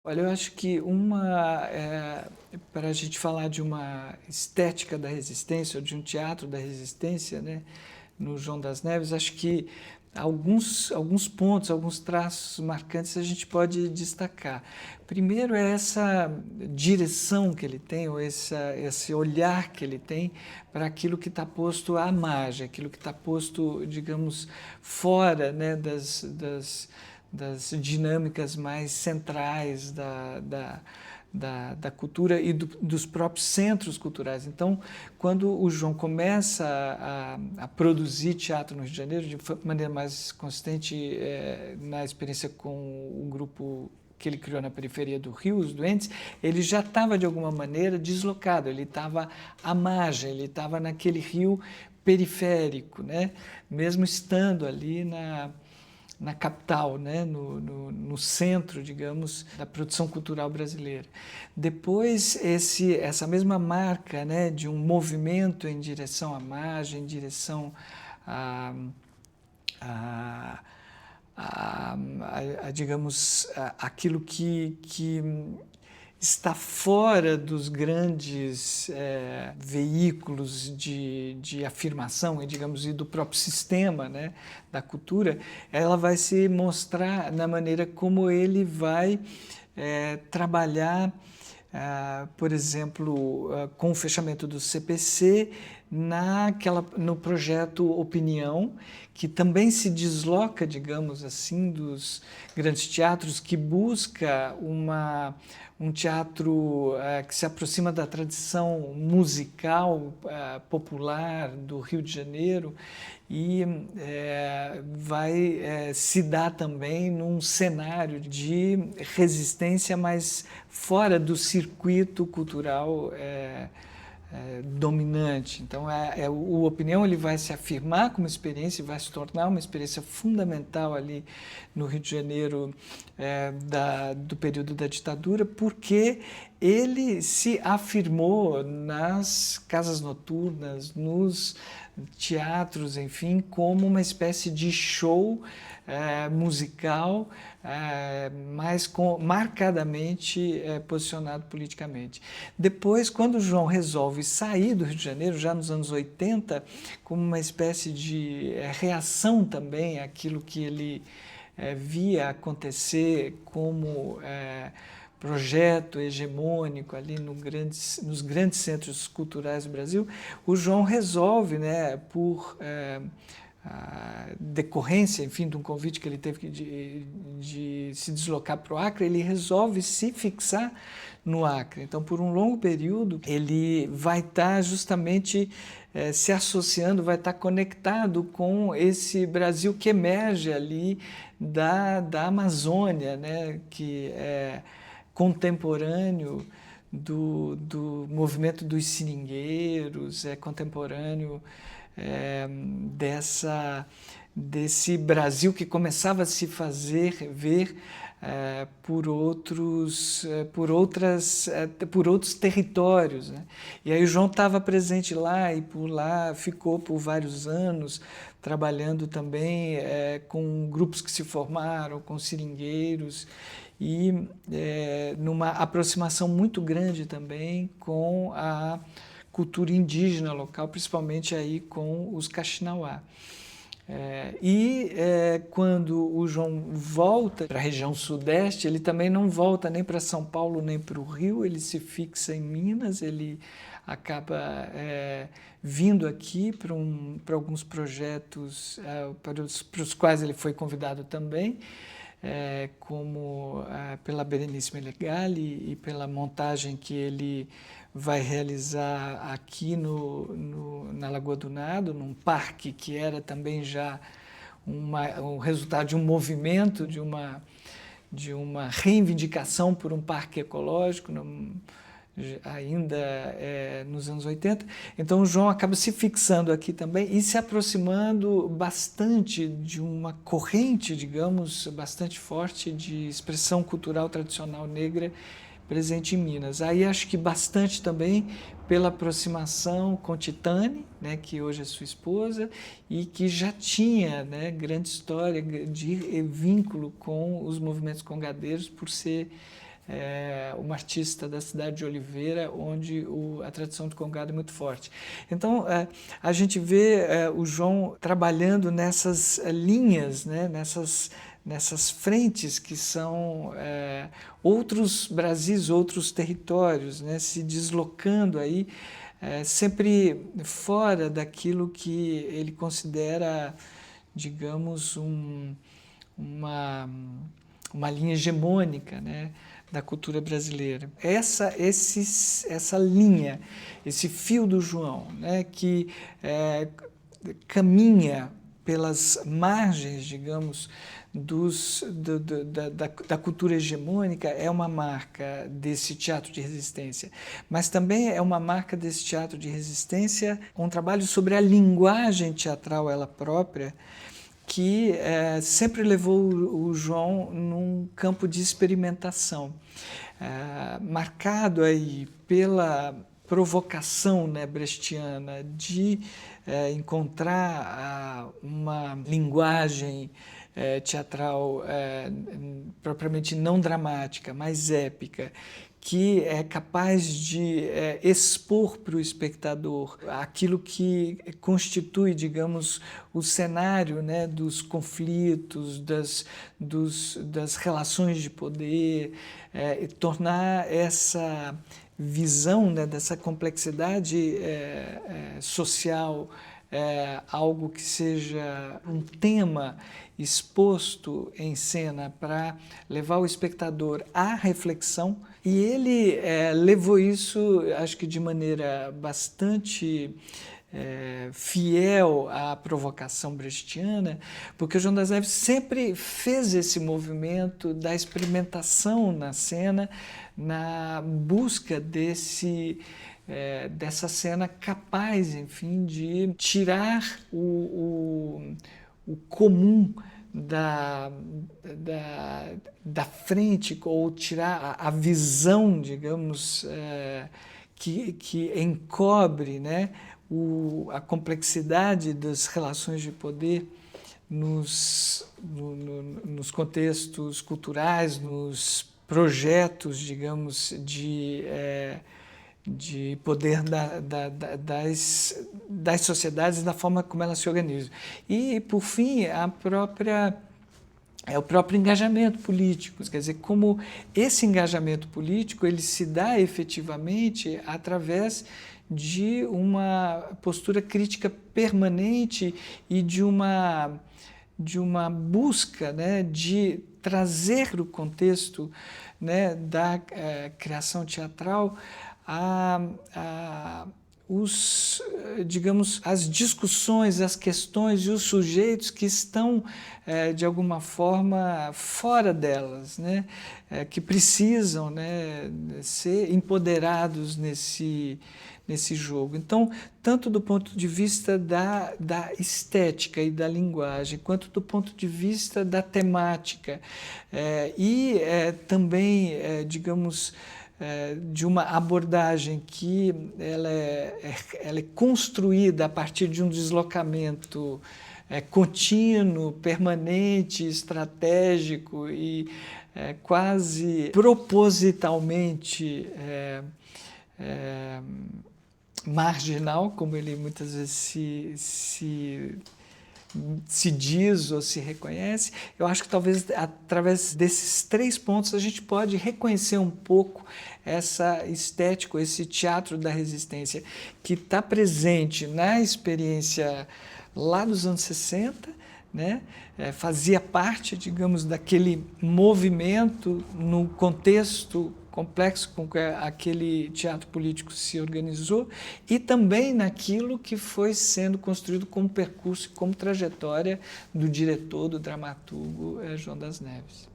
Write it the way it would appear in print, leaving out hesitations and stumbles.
Olha, eu acho que para a gente falar de uma estética da resistência, ou de um teatro da resistência, né, no João das Neves, acho que alguns pontos, alguns traços marcantes a gente pode destacar. Primeiro é essa direção que ele tem, ou esse olhar que ele tem para aquilo que está posto à margem, aquilo que está posto, digamos, fora, né, das dinâmicas mais centrais da cultura e dos próprios centros culturais. Então, quando o João começa a produzir teatro no Rio de Janeiro, de maneira mais consistente, na experiência com o grupo que ele criou na periferia do Rio, os Doentes, ele já estava, de alguma maneira, deslocado, ele estava à margem, ele estava naquele Rio periférico, né? Mesmo estando ali na capital, né? no centro, digamos, da produção cultural brasileira. Depois, essa mesma marca, né? De um movimento em direção à margem, em direção a, a, digamos, aquilo que está fora dos grandes veículos de afirmação e, digamos, e do próprio sistema, né, da cultura, ela vai se mostrar na maneira como ele vai trabalhar, por exemplo, com o fechamento do CPC, no projeto Opinião, que também se desloca, digamos assim, dos grandes teatros, que busca um teatro que se aproxima da tradição musical popular do Rio de Janeiro e vai se dar também num cenário de resistência, mas fora do circuito cultural dominante. Então, o Opinião ele vai se afirmar como experiência e vai se tornar uma experiência fundamental ali no Rio de Janeiro do período da ditadura, porque ele se afirmou nas casas noturnas, nos teatros, enfim, como uma espécie de show musical, mas marcadamente posicionado politicamente. Depois, quando o João resolve sair do Rio de Janeiro, já nos anos 80, como uma espécie de reação também àquilo que ele via acontecer como projeto hegemônico ali nos grandes centros culturais do Brasil, o João resolve, né, por a decorrência, enfim, de um convite que ele teve de se deslocar para o Acre, ele resolve se fixar no Acre. Então, por um longo período, ele vai estar justamente se associando, vai estar conectado com esse Brasil que emerge ali da Amazônia, né, que é contemporâneo do movimento dos seringueiros, é contemporâneo desse Brasil que começava a se fazer ver por outros territórios, né? E aí o João estava presente lá e por lá ficou por vários anos trabalhando também com grupos que se formaram, com seringueiros e numa aproximação muito grande também com a cultura indígena local, principalmente aí com os Kaxinawá. Quando o João volta para a região sudeste, ele também não volta nem para São Paulo nem para o Rio, ele se fixa em Minas, ele acaba vindo aqui para alguns projetos para os quais ele foi convidado também, como pela Berenice Menegali e pela montagem que ele vai realizar aqui na Lagoa do Nado, num parque que era também já um resultado de um movimento, de uma reivindicação por um parque ecológico, ainda nos anos 80. Então o João acaba se fixando aqui também e se aproximando bastante de uma corrente, digamos, bastante forte de expressão cultural tradicional negra presente em Minas. Aí acho que bastante também pela aproximação com Titane, né, que hoje é sua esposa, e que já tinha, né, grande história de vínculo com os movimentos congadeiros por ser uma artista da cidade de Oliveira, onde a tradição do congado é muito forte. Então, a gente vê o João trabalhando nessas linhas, né, nessas frentes que são outros Brasis, outros territórios, né, se deslocando aí, sempre fora daquilo que ele considera, digamos, uma linha hegemônica, né, da cultura brasileira. Essa linha, esse fio do João, né, que caminha pelas margens, digamos, da cultura hegemônica, é uma marca desse teatro de resistência. Mas também é uma marca desse teatro de resistência, um trabalho sobre a linguagem teatral ela própria, que sempre levou o João num campo de experimentação, marcado aí pela provocação, né, brechtiana de encontrar uma linguagem teatral propriamente não dramática, mas épica, que é capaz de expor para o espectador aquilo que constitui, digamos, o cenário, né, dos conflitos, das relações de poder, e tornar essa visão, né, dessa complexidade social algo que seja um tema exposto em cena para levar o espectador à reflexão. E ele levou isso, acho que de maneira bastante fiel à provocação brechtiana, porque o João das Neves sempre fez esse movimento da experimentação na cena, na busca dessa cena capaz, enfim, de tirar o comum da frente, ou tirar a visão, digamos, que encobre, né, a complexidade das relações de poder nos contextos culturais, nos projetos, digamos, de poder das sociedades e da forma como elas se organizam. E, por fim, o próprio engajamento político, quer dizer, como esse engajamento político ele se dá efetivamente através de uma postura crítica permanente e de uma busca, né, de trazer o contexto, né, da criação teatral digamos, as discussões, as questões e os sujeitos que estão, de alguma forma, fora delas, né? Que precisam, né, ser empoderados nesse jogo. Então, tanto do ponto de vista da estética e da linguagem, quanto do ponto de vista da temática, e também, digamos, de uma abordagem que ela é construída a partir de um deslocamento contínuo, permanente, estratégico e quase propositalmente marginal, como ele muitas vezes se diz ou se reconhece. Eu acho que talvez através desses 3 pontos a gente pode reconhecer um pouco essa estética, esse teatro da resistência que está presente na experiência lá dos anos 60, né? Fazia parte, digamos, daquele movimento no contexto complexo com que aquele teatro político se organizou, e também naquilo que foi sendo construído como percurso, como trajetória do diretor, do dramaturgo João das Neves.